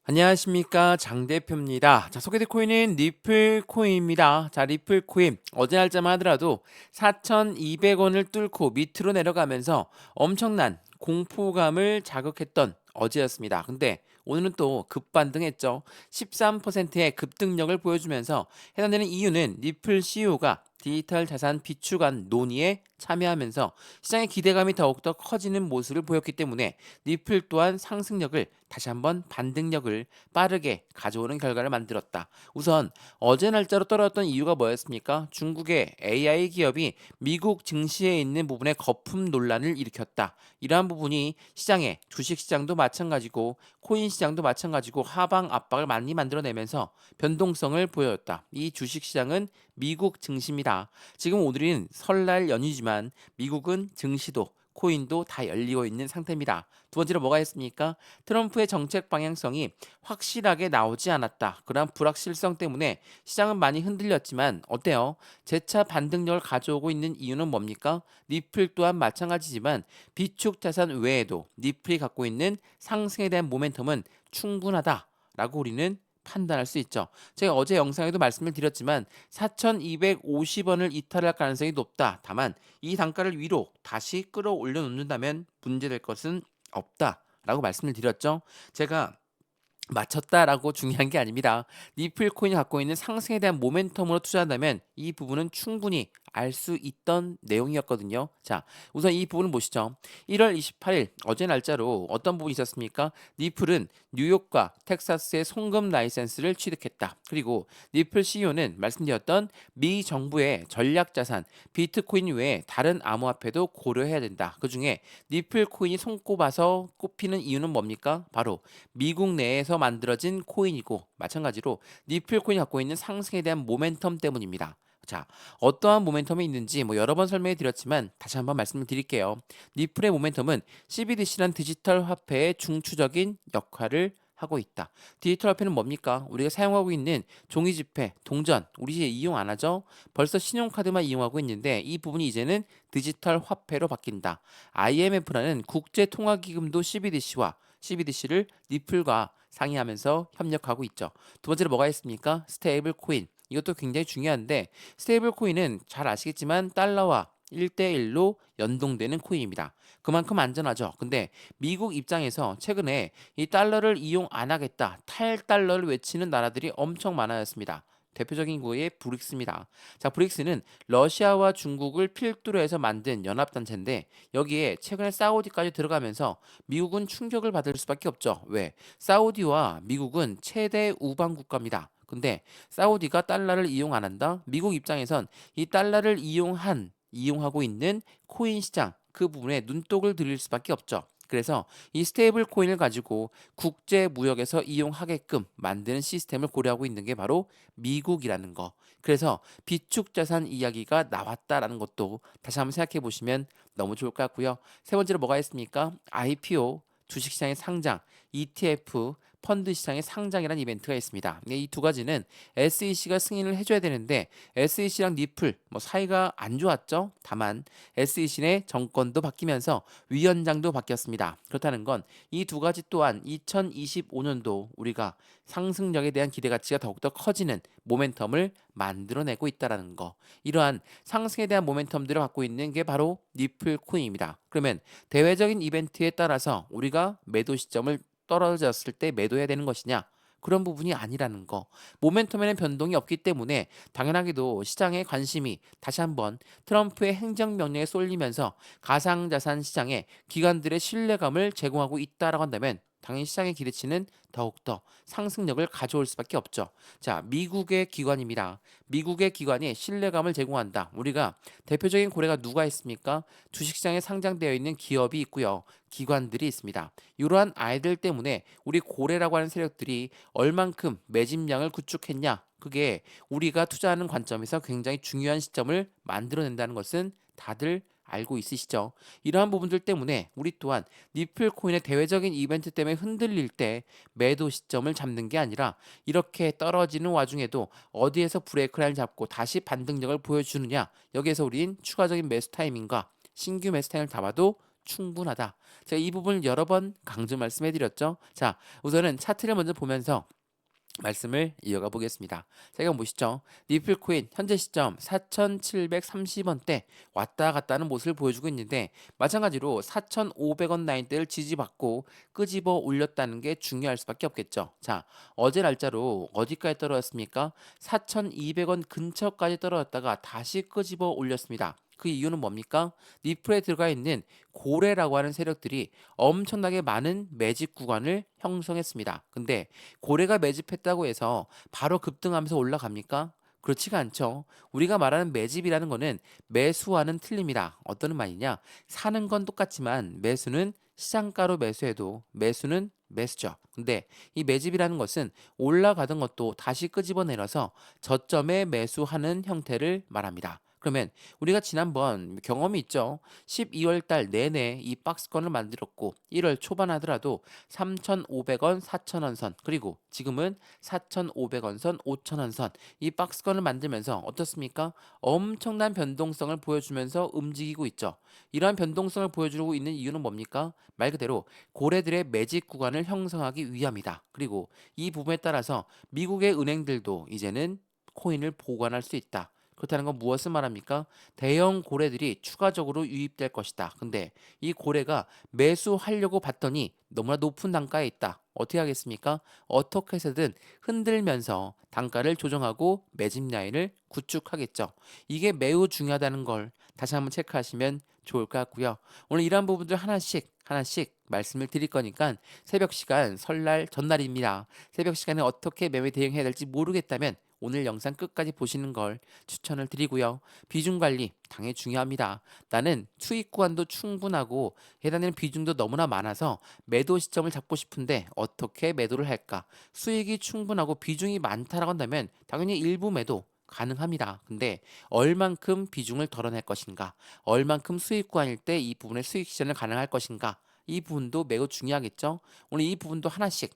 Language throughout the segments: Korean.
안녕하십니까, 장 대표입니다. 자, 소개될 코인은 리플 코인입니다. 자, 리플 코인 어제 날짜만 하더라도 4,200원을 뚫고 밑으로 내려가면서 엄청난 공포감을 자극했던 어제였습니다. 근데 오늘은 또 급반등했죠. 13%의 급등력을 보여주면서 해당되는 이유는 리플 CEO가 디지털 자산 비축안 논의에 참여하면서 시장의 기대감이 더욱더 커지는 모습을 보였기 때문에 리플 또한 상승력을 다시 한번 반등력을 빠르게 가져오는 결과를 만들었다. 우선 어제 날짜로 떨어졌던 이유가 뭐였습니까? 중국의 AI 기업이 미국 증시에 있는 부분에 거품 논란을 일으켰다. 이러한 부분이 시장의 주식 시장도 마찬가지고 코인 시장도 마찬가지고 하방 압박을 많이 만들어내면서 변동성을 보였다. 이 주식 시장은 미국 증시입니다. 지금 오늘은 설날 연휴지만 미국은 증시도 코인도 다 열리고 있는 상태입니다. 두 번째로 뭐가 있습니까? 트럼프의 정책 방향성이 확실하게 나오지 않았다. 그러한 불확실성 때문에 시장은 많이 흔들렸지만 어때요? 재차 반등력을 가져오고 있는 이유는 뭡니까? 리플 또한 마찬가지지만 비축 자산 외에도 리플이 갖고 있는 상승에 대한 모멘텀은 충분하다라고 우리는 판단할 수 있죠. 제가 어제 영상에도 말씀을 드렸지만 4,250원을 이탈할 가능성이 높다. 다만 이 단가를 위로 다시 끌어올려 놓는다면 문제될 것은 없다라고 말씀을 드렸죠. 제가 맞췄다라고 중요한 게 아닙니다. 리플 코인이 갖고 있는 상승에 대한 모멘텀으로 투자한다면 이 부분은 충분히 알 수 있던 내용이었거든요. 자, 우선 이 부분을 보시죠. 1월 28일 어제 날짜로 어떤 부분이 있었습니까? 리플은 뉴욕과 텍사스의 송금 라이센스를 취득했다. 그리고 리플 CEO는 말씀드렸던 미 정부의 전략 자산 비트코인 외에 다른 암호화폐도 고려해야 된다. 그중에 리플 코인이 손꼽아서 꼽히는 이유는 뭡니까? 바로 미국 내에서 만들어진 코인이고 마찬가지로 리플 코인이 갖고 있는 상승에 대한 모멘텀 때문입니다. 자, 어떠한 모멘텀이 있는지 여러 번 설명해 드렸지만 다시 한번 말씀을 드릴게요. 리플의 모멘텀은 CBDC란 디지털 화폐의 중추적인 역할을 하고 있다. 디지털 화폐는 뭡니까? 우리가 사용하고 있는 종이 지폐, 동전, 우리 이제 이용 안 하죠? 벌써 신용카드만 이용하고 있는데 이 부분이 이제는 디지털 화폐로 바뀐다. IMF라는 국제통화기금도 CBDC를 리플과 상의하면서 협력하고 있죠. 두 번째로 뭐가 있습니까? 스테이블 코인. 이것도 굉장히 중요한데 스테이블 코인은 잘 아시겠지만 달러와 1대1로 연동되는 코인입니다. 그만큼 안전하죠. 근데 미국 입장에서 최근에 이 달러를 이용 안 하겠다, 탈달러를 외치는 나라들이 엄청 많아졌습니다. 대표적인 거에 브릭스입니다. 자, 브릭스는 러시아와 중국을 필두로 해서 만든 연합단체인데 여기에 최근에 사우디까지 들어가면서 미국은 충격을 받을 수밖에 없죠. 왜? 사우디와 미국은 최대 우방 국가입니다. 근데 사우디가 달러를 이용 안 한다? 미국 입장에선 이 달러를 이용하고 있는 코인 시장 그 부분에 눈독을 들일 수밖에 없죠. 그래서 이 스테이블 코인을 가지고 국제 무역에서 이용하게끔 만드는 시스템을 고려하고 있는 게 바로 미국이라는 거. 그래서 비축 자산 이야기가 나왔다라는 것도 다시 한번 생각해 보시면 너무 좋을 것 같고요. 세 번째로 뭐가 있습니까? IPO, 주식시장의 상장, ETF, 펀드 시장의 상장이라는 이벤트가 있습니다. 이 두 가지는 SEC가 승인을 해줘야 되는데 SEC랑 리플 사이가 안 좋았죠. 다만 SEC의 정권도 바뀌면서 위원장도 바뀌었습니다. 그렇다는 건 이 두 가지 또한 2025년도 우리가 상승력에 대한 기대 가치가 더욱더 커지는 모멘텀을 만들어내고 있다라는 거. 이러한 상승에 대한 모멘텀들을 갖고 있는 게 바로 리플 코인입니다. 그러면 대외적인 이벤트에 따라서 우리가 매도 시점을 떨어졌을 때 매도해야 되는 것이냐? 그런 부분이 아니라는 거. 모멘텀에는 변동이 없기 때문에 당연하게도 시장의 관심이 다시 한번 트럼프의 행정명령에 쏠리면서 가상자산 시장에 기관들의 신뢰감을 제공하고 있다라고 한다면 당연히 시장의 기대치는 더욱더 상승력을 가져올 수밖에 없죠. 자, 미국의 기관입니다. 미국의 기관이 신뢰감을 제공한다. 우리가 대표적인 고래가 누가 있습니까? 주식시장에 상장되어 있는 기업이 있고요. 기관들이 있습니다. 이러한 아이들 때문에 우리 고래라고 하는 세력들이 얼만큼 매집량을 구축했냐? 그게 우리가 투자하는 관점에서 굉장히 중요한 시점을 만들어낸다는 것은 다들 알고 있으시죠? 이러한 부분들 때문에 우리 또한 리플 코인의 대외적인 이벤트 때문에 흔들릴 때 매도 시점을 잡는 게 아니라 이렇게 떨어지는 와중에도 어디에서 브레이크 라인을 잡고 다시 반등력을 보여주느냐 여기에서 우린 추가적인 매수 타이밍과 신규 매수 타이밍을 잡아도 충분하다. 제가 이 부분을 여러 번 강조 말씀해 드렸죠. 자, 우선은 차트를 먼저 보면서 말씀을 이어가 보겠습니다. 자, 이거 보시죠. 니플코인 현재 시점 4,730원대 왔다 갔다 하는 모습을 보여주고 있는데 마찬가지로 4,500원 라인대를 지지받고 끄집어 올렸다는 게 중요할 수밖에 없겠죠. 자, 어제 날짜로 어디까지 떨어졌습니까? 4,200원 근처까지 떨어졌다가 다시 끄집어 올렸습니다. 그 이유는 뭡니까? 니플에 들어가 있는 고래라고 하는 세력들이 엄청나게 많은 매집 구간을 형성했습니다. 근데 고래가 매집했다고 해서 바로 급등하면서 올라갑니까? 그렇지가 않죠. 우리가 말하는 매집이라는 거는 매수와는 틀립니다. 어떤 말이냐? 사는 건 똑같지만 매수는 시장가로 매수해도 매수는 매수죠. 근데 이 매집이라는 것은 올라가던 것도 다시 끄집어내려서 저점에 매수하는 형태를 말합니다. 그러면 우리가 지난번 경험이 있죠. 12월 달 내내 이 박스권을 만들었고 1월 초반 하더라도 3,500원, 4,000원 선 그리고 지금은 4,500원 선, 5,000원 선 이 박스권을 만들면서 어떻습니까? 엄청난 변동성을 보여주면서 움직이고 있죠. 이러한 변동성을 보여주고 있는 이유는 뭡니까? 말 그대로 고래들의 매집 구간을 형성하기 위함이다. 그리고 이 부분에 따라서 미국의 은행들도 이제는 코인을 보관할 수 있다. 그렇다는 건 무엇을 말합니까? 대형 고래들이 추가적으로 유입될 것이다. 근데 이 고래가 매수하려고 봤더니 너무나 높은 단가에 있다. 어떻게 하겠습니까? 어떻게 해서든 흔들면서 단가를 조정하고 매집 라인을 구축하겠죠. 이게 매우 중요하다는 걸 다시 한번 체크하시면 좋을 것 같고요. 오늘 이러한 부분들 하나씩 말씀을 드릴 거니까 새벽 시간 설날 전날입니다. 새벽 시간에 어떻게 매매 대응해야 될지 모르겠다면 오늘 영상 끝까지 보시는 걸 추천을 드리고요. 비중 관리 당연히 중요합니다. 나는 수익 구간도 충분하고 해당되는 비중도 너무나 많아서 매도 시점을 잡고 싶은데 어떻게 매도를 할까? 수익이 충분하고 비중이 많다라고 한다면 당연히 일부 매도 가능합니다. 근데 얼만큼 비중을 덜어낼 것인가? 얼만큼 수익 구간일 때 이 부분의 수익 실현을 가능할 것인가? 이 부분도 매우 중요하겠죠. 오늘 이 부분도 하나씩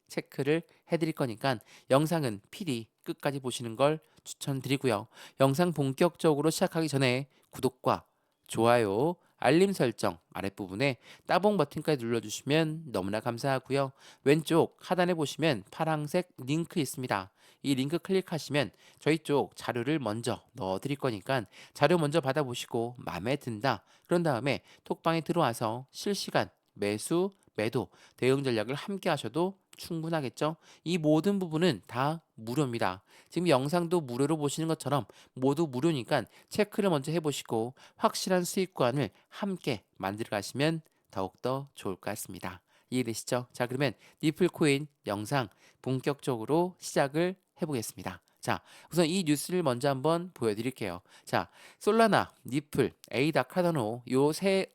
체크를 해드릴 거니까 영상은 필히 끝까지 보시는 걸 추천드리고요. 영상 본격적으로 시작하기 전에 구독과 좋아요, 알림 설정 아랫부분에 따봉 버튼까지 눌러주시면 너무나 감사하고요. 왼쪽 하단에 보시면 파란색 링크 있습니다. 이 링크 클릭하시면 저희 쪽 자료를 먼저 넣어드릴 거니까 자료 먼저 받아보시고 마음에 든다. 그런 다음에 톡방에 들어와서 실시간 매수, 매도, 대응 전략을 함께 하셔도 충분하겠죠? 이 모든 부분은 다 무료입니다. 지금 영상도 무료로 보시는 것처럼 모두 무료니까 체크를 먼저 해보시고 확실한 수익관을 함께 만들어 가시면 더욱더 좋을 것 같습니다. 이해되시죠? 자, 그러면 니플코인 영상 본격적으로 시작을 해보겠습니다. 자, 우선 이 뉴스를 먼저 한번 보여드릴게요. 자, 솔라나, 니플, 에이다, 카다노 요세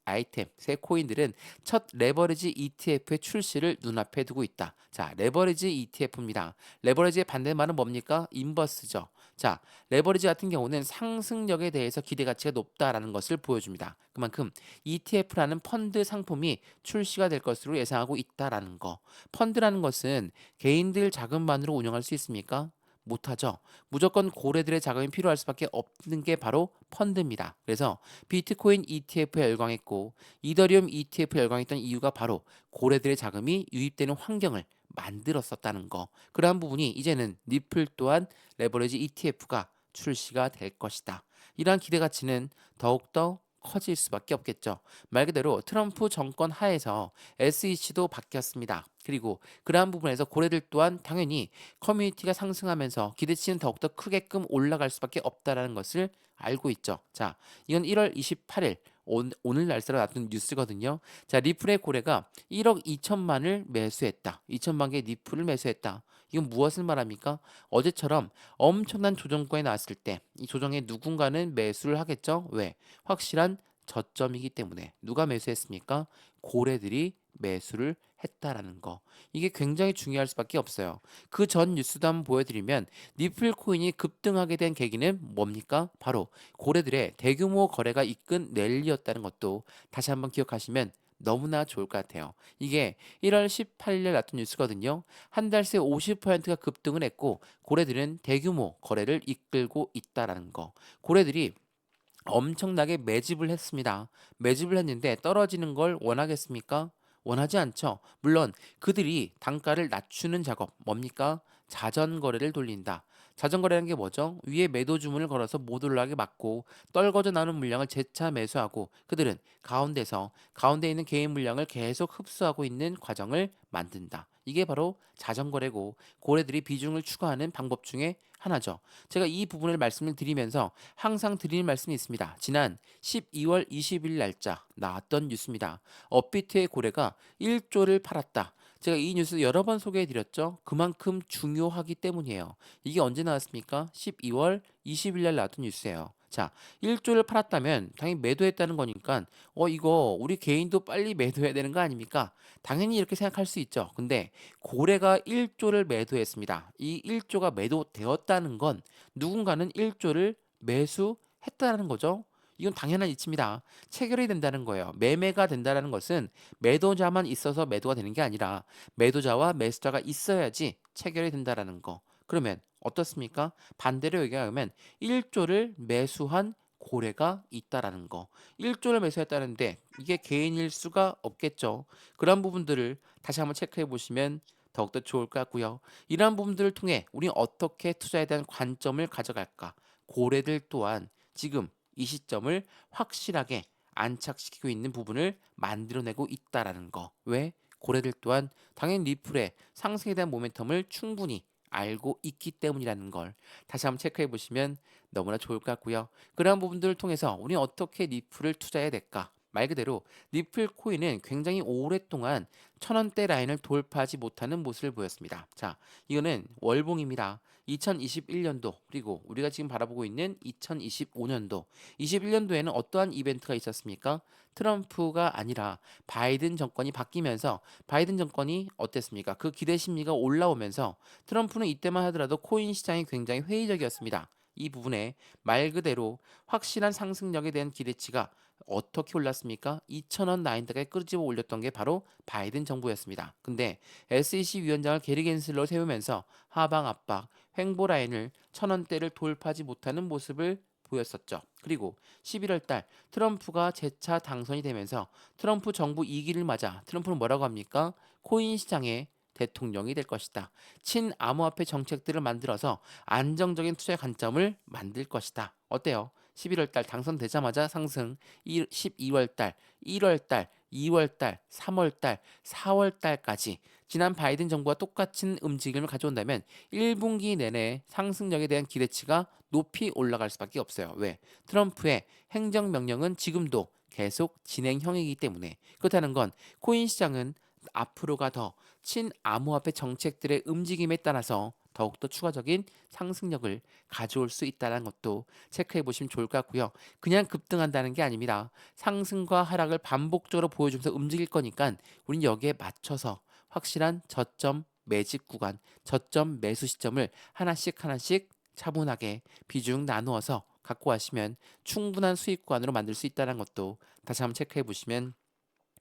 아이템, 새 코인들은 첫 레버리지 ETF의 출시를 눈앞에 두고 있다. 자, 레버리지 ETF입니다. 레버리지의 반대말은 뭡니까? 인버스죠. 자, 레버리지 같은 경우는 상승력에 대해서 기대 가치가 높다라는 것을 보여줍니다. 그만큼 ETF라는 펀드 상품이 출시가 될 것으로 예상하고 있다라는 거. 펀드라는 것은 개인들 자금만으로 운영할 수 있습니까? 못하죠. 무조건 고래들의 자금이 필요할 수밖에 없는 게 바로 펀드입니다. 그래서 비트코인 ETF에 열광했고 이더리움 ETF에 열광했던 이유가 바로 고래들의 자금이 유입되는 환경을 만들었었다는 거. 그러한 부분이 이제는 니플 또한 레버리지 ETF가 출시가 될 것이다. 이러한 기대 가치는 더욱더 커질 수밖에 없겠죠. 말 그대로 트럼프 정권 하에서 SEC도 바뀌었습니다. 그리고 그러한 부분에서 고래들 또한 당연히 커뮤니티가 상승하면서 기대치는 더욱더 크게끔 올라갈 수밖에 없다라는 것을 알고 있죠. 자, 이건 1월 28일 오늘 날짜로 나온 뉴스거든요. 자, 리플의 고래가 1억 2천만을 매수했다. 2천만 개 리플을 매수했다. 이건 무엇을 말합니까? 어제처럼 엄청난 조정권에 나왔을 때 이 조정에 누군가는 매수를 하겠죠. 왜? 확실한 저점이기 때문에. 누가 매수했습니까? 고래들이 매수를 했다라는 거. 이게 굉장히 중요할 수밖에 없어요. 그 전 뉴스도 한번 보여드리면 니플 코인이 급등하게 된 계기는 뭡니까? 바로 고래들의 대규모 거래가 이끈 랠리였다는 것도 다시 한번 기억하시면 너무나 좋을 것 같아요. 이게 1월 18일에 나온 뉴스거든요. 한 달 새 50%가 급등을 했고 고래들은 대규모 거래를 이끌고 있다라는 거. 고래들이 엄청나게 매집을 했습니다. 매집을 했는데 떨어지는 걸 원하겠습니까? 원하지 않죠. 물론 그들이 단가를 낮추는 작업, 뭡니까? 자전거래를 돌린다. 자전거래라는 게 뭐죠? 위에 매도 주문을 걸어서 못 올라가게 막고 떨궈져 나오는 물량을 재차 매수하고 그들은 가운데 있는 개인 물량을 계속 흡수하고 있는 과정을 만든다. 이게 바로 자전거래고 고래들이 비중을 추가하는 방법 중에 하나죠. 제가 이 부분을 말씀을 드리면서 항상 드리는 말씀이 있습니다. 지난 12월 20일 날짜 나왔던 뉴스입니다. 업비트의 고래가 1조를 팔았다. 제가 이 뉴스 여러 번 소개해 드렸죠. 그만큼 중요하기 때문이에요. 이게 언제 나왔습니까? 12월 20일 날 나왔던 뉴스예요. 자, 1조를 팔았다면 당연히 매도했다는 거니까 이거 우리 개인도 빨리 매도해야 되는 거 아닙니까? 당연히 이렇게 생각할 수 있죠. 근데 고래가 1조를 매도했습니다. 이 1조가 매도되었다는 건 누군가는 1조를 매수했다는 거죠. 이건 당연한 이치입니다. 체결이 된다는 거예요. 매매가 된다는 것은 매도자만 있어서 매도가 되는 게 아니라 매도자와 매수자가 있어야지 체결이 된다는 거. 그러면 어떻습니까? 반대로 얘기하면 1조를 매수한 고래가 있다라는 거. 1조를 매수했다는데 이게 개인일 수가 없겠죠. 그런 부분들을 다시 한번 체크해 보시면 더욱더 좋을 것 같고요. 이러한 부분들을 통해 우리 어떻게 투자에 대한 관점을 가져갈까? 고래들 또한 지금 이 시점을 확실하게 안착시키고 있는 부분을 만들어내고 있다라는 거. 왜? 고래들 또한 당연히 리플의 상승에 대한 모멘텀을 충분히 알고 있기 때문이라는 걸 다시 한번 체크해 보시면 너무나 좋을 것 같고요. 그러한 부분들을 통해서 우리 어떻게 리플을 투자해야 될까? 말 그대로 리플 코인은 굉장히 오랫동안 1,000원대 라인을 돌파하지 못하는 모습을 보였습니다. 자, 이거는 월봉입니다. 2021년도 그리고 우리가 지금 바라보고 있는 2025년도 21년도에는 어떠한 이벤트가 있었습니까? 트럼프가 아니라 바이든 정권이 바뀌면서 바이든 정권이 어땠습니까? 그 기대 심리가 올라오면서 트럼프는 이때만 하더라도 코인 시장이 굉장히 회의적이었습니다. 이 부분에 말 그대로 확실한 상승력에 대한 기대치가 어떻게 올랐습니까? 2,000원 라인대에 끄집어 올렸던 게 바로 바이든 정부였습니다. 근데 SEC 위원장을 게리 겐슬로 세우면서 하방 압박, 횡보 라인을 1,000원대를 돌파하지 못하는 모습을 보였었죠. 그리고 11월 달 트럼프가 재차 당선이 되면서 트럼프 정부 2기를 맞아 트럼프는 뭐라고 합니까? 코인 시장에 대통령이 될 것이다. 친암호화폐 정책들을 만들어서 안정적인 투자의 관점을 만들 것이다. 어때요? 11월 달 당선되자마자 상승, 12월 달, 1월 달, 2월 달, 3월 달, 4월 달까지 지난 바이든 정부와 똑같은 움직임을 가져온다면 1분기 내내 상승력에 대한 기대치가 높이 올라갈 수밖에 없어요. 왜? 트럼프의 행정명령은 지금도 계속 진행형이기 때문에 그렇다는 건 코인 시장은 앞으로가 더 친암호화폐 정책들의 움직임에 따라서 더욱더 추가적인 상승력을 가져올 수 있다는 것도 체크해 보시면 좋을 것 같고요. 그냥 급등한다는 게 아닙니다. 상승과 하락을 반복적으로 보여주면서 움직일 거니까 우린 여기에 맞춰서 확실한 저점 매집 구간, 저점 매수 시점을 하나씩 차분하게 비중 나누어서 갖고 가시면 충분한 수익 구간으로 만들 수 있다는 것도 다시 한번 체크해 보시면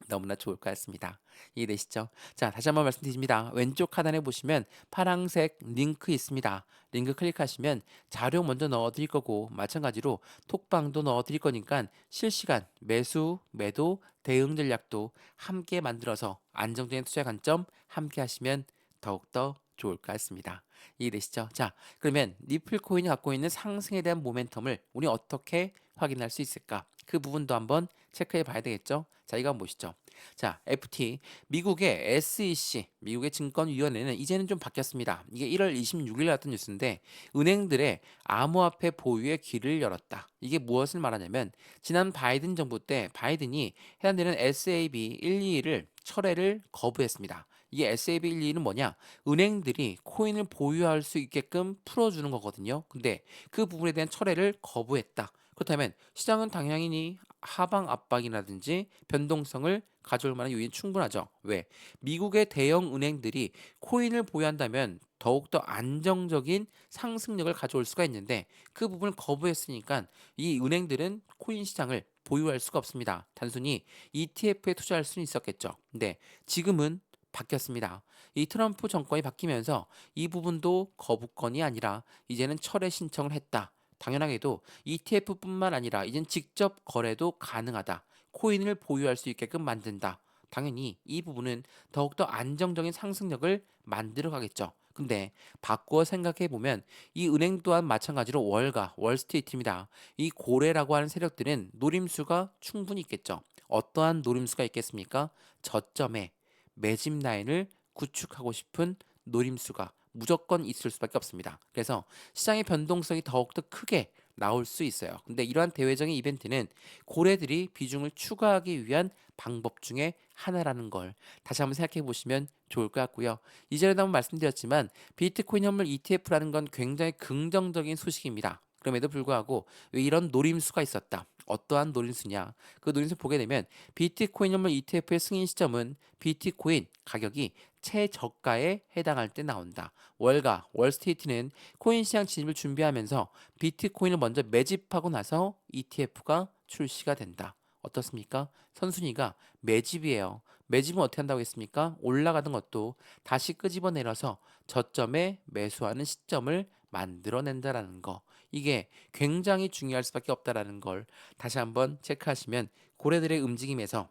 너무나 좋을 것 같습니다. 이해되시죠? 자, 다시 한번 말씀드립니다. 왼쪽 하단에 보시면 파란색 링크 있습니다. 링크 클릭하시면 자료 먼저 넣어드릴 거고 마찬가지로 톡방도 넣어드릴 거니까 실시간 매수, 매도, 대응 전략도 함께 만들어서 안정적인 투자 관점 함께 하시면 더욱더 좋을 것 같습니다. 이해되시죠? 자, 그러면 리플 코인이 갖고 있는 상승에 대한 모멘텀을 우리 어떻게 확인할 수 있을까? 그 부분도 한번 체크해 봐야 되겠죠? 자, 이거 한번 보시죠. 자, FT, 미국의 SEC, 미국의 증권위원회는 이제는 좀 바뀌었습니다. 이게 1월 26일 나왔던 뉴스인데, 은행들의 암호화폐 보유의 길을 열었다. 이게 무엇을 말하냐면, 지난 바이든 정부 때 바이든이 해당되는 SAB 122를 철회를 거부했습니다. 이게 SAB 122는 뭐냐? 은행들이 코인을 보유할 수 있게끔 풀어주는 거거든요. 근데 그 부분에 대한 철회를 거부했다. 그렇다면 시장은 당연히 하방 압박이라든지 변동성을 가져올 만한 요인 충분하죠. 왜? 미국의 대형 은행들이 코인을 보유한다면 더욱더 안정적인 상승력을 가져올 수가 있는데 그 부분을 거부했으니까 이 은행들은 코인 시장을 보유할 수가 없습니다. 단순히 ETF에 투자할 수는 있었겠죠. 근데 지금은 바뀌었습니다. 이 트럼프 정권이 바뀌면서 이 부분도 거부권이 아니라 이제는 철회 신청을 했다. 당연하게도 ETF뿐만 아니라 이젠 직접 거래도 가능하다. 코인을 보유할 수 있게끔 만든다. 당연히 이 부분은 더욱더 안정적인 상승력을 만들어 가겠죠. 근데 바꾸어 생각해 보면 이 은행 또한 마찬가지로 월가, 월스트리트입니다. 이 고래라고 하는 세력들은 노림수가 충분히 있겠죠. 어떠한 노림수가 있겠습니까? 저점에 매집 라인을 구축하고 싶은 노림수가 무조건 있을 수밖에 없습니다. 그래서 시장의 변동성이 더욱더 크게 나올 수 있어요. 근데 이러한 대외적인 이벤트는 고래들이 비중을 추가하기 위한 방법 중에 하나라는 걸 다시 한번 생각해 보시면 좋을 것 같고요. 이전에도 한번 말씀드렸지만 비트코인 현물 ETF라는 건 굉장히 긍정적인 소식입니다. 그럼에도 불구하고 왜 이런 노림수가 있었다. 어떠한 노림수냐? 그 노림수 보게 되면 비트코인 현물 ETF의 승인 시점은 비트코인 가격이 최저가에 해당할 때 나온다. 월가, 월스트리트는 코인 시장 진입을 준비하면서 비트코인을 먼저 매집하고 나서 ETF가 출시가 된다. 어떻습니까? 선순위가 매집이에요. 매집은 어떻게 한다고 했습니까? 올라가던 것도 다시 끄집어내려서 저점에 매수하는 시점을 만들어낸다라는 거. 이게 굉장히 중요할 수밖에 없다라는 걸 다시 한번 체크하시면 고래들의 움직임에서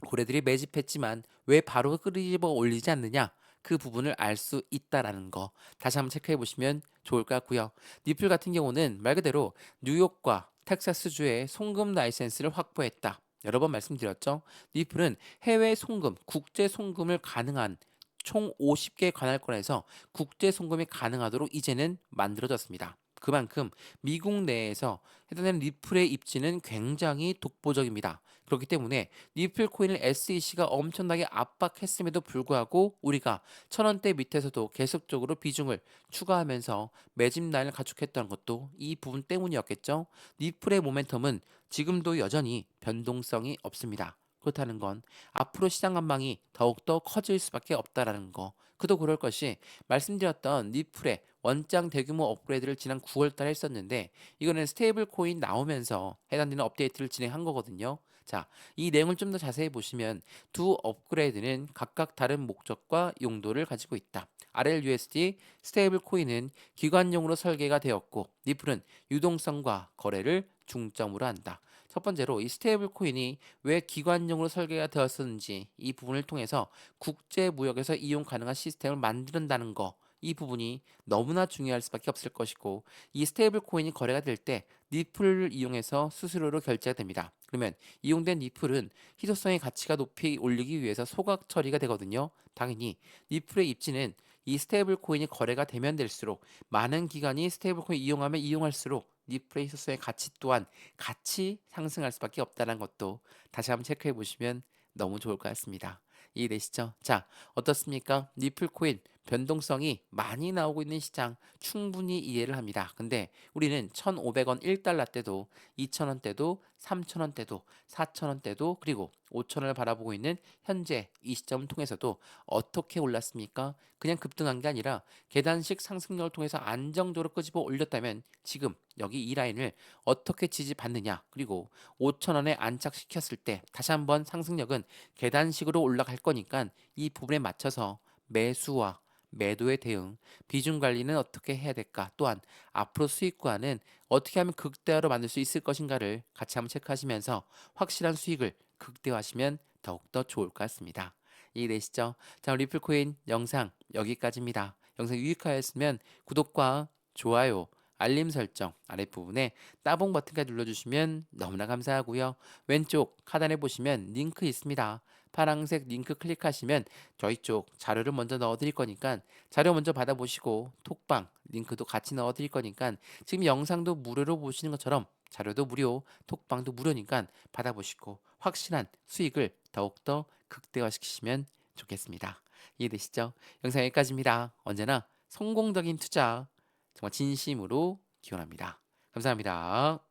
고래들이 매집했지만 왜 바로 끄집어 올리지 않느냐? 그 부분을 알 수 있다라는 거 다시 한번 체크해 보시면 좋을 것 같고요. 니플 같은 경우는 말 그대로 뉴욕과 텍사스주의 송금 라이센스를 확보했다. 여러 번 말씀드렸죠. 니플은 해외 송금, 국제 송금을 가능한 총 50개 관할권에서 국제 송금이 가능하도록 이제는 만들어졌습니다. 그만큼 미국 내에서 해당되는 리플의 입지는 굉장히 독보적입니다. 그렇기 때문에 리플 코인을 SEC가 엄청나게 압박했음에도 불구하고 우리가 1,000원대 밑에서도 계속적으로 비중을 추가하면서 매집 라인을 가축했던 것도 이 부분 때문이었겠죠. 리플의 모멘텀은 지금도 여전히 변동성이 없습니다. 그렇다는 건 앞으로 시장 전망이 더욱더 커질 수밖에 없다라는 거. 그도 그럴 것이 말씀드렸던 리플의 원장 대규모 업그레이드를 지난 9월 달에 했었는데 이거는 스테이블 코인 나오면서 해당되는 업데이트를 진행한 거거든요. 자, 이 내용을 좀 더 자세히 보시면 두 업그레이드는 각각 다른 목적과 용도를 가지고 있다. RLUSD 스테이블 코인은 기관용으로 설계가 되었고 리플은 유동성과 거래를 중점으로 한다. 첫 번째로 이 스테이블 코인이 왜 기관용으로 설계가 되었었는지 이 부분을 통해서 국제 무역에서 이용 가능한 시스템을 만든다는 거. 이 부분이 너무나 중요할 수밖에 없을 것이고 이 스테이블 코인이 거래가 될 때 니플을 이용해서 수수료로 결제가 됩니다. 그러면 이용된 니플은 희소성의 가치가 높이 올리기 위해서 소각 처리가 되거든요. 당연히 니플의 입지는 이 스테이블 코인이 거래가 되면 될수록 많은 기관이 스테이블 코인 이용하면 이용할수록 니플의 희소성의 가치 또한 같이 상승할 수밖에 없다는 것도 다시 한번 체크해 보시면 너무 좋을 것 같습니다. 이해되시죠? 자, 어떻습니까? 니플 코인 변동성이 많이 나오고 있는 시장 충분히 이해를 합니다. 근데 우리는 1,500원 1달러 때도 2,000원 때도 3,000원 때도 4,000원 때도 그리고 5,000원을 바라보고 있는 현재 이 시점을 통해서도 어떻게 올랐습니까? 그냥 급등한 게 아니라 계단식 상승력을 통해서 안정적으로 끄집어 올렸다면 지금 여기 이 라인을 어떻게 지지받느냐 그리고 5,000원에 안착시켰을 때 다시 한번 상승력은 계단식으로 올라갈 거니까 이 부분에 맞춰서 매수와 매도의 대응, 비중 관리는 어떻게 해야 될까? 또한 앞으로 수익 구간은 어떻게 하면 극대화로 만들 수 있을 것인가를 같이 한번 체크하시면서 확실한 수익을 극대화하시면 더욱더 좋을 것 같습니다. 이해되시죠? 자, 리플코인 영상 여기까지입니다. 영상 유익하였으면 구독과 좋아요, 알림 설정 아랫부분에 따봉 버튼까지 눌러주시면 너무나 감사하고요. 왼쪽 하단에 보시면 링크 있습니다. 파란색 링크 클릭하시면 저희 쪽 자료를 먼저 넣어드릴 거니까 자료 먼저 받아보시고 톡방 링크도 같이 넣어드릴 거니까 지금 영상도 무료로 보시는 것처럼 자료도 무료, 톡방도 무료니까 받아보시고 확실한 수익을 더욱더 극대화시키시면 좋겠습니다. 이해되시죠? 영상 여기까지입니다. 언제나 성공적인 투자 정말 진심으로 기원합니다. 감사합니다.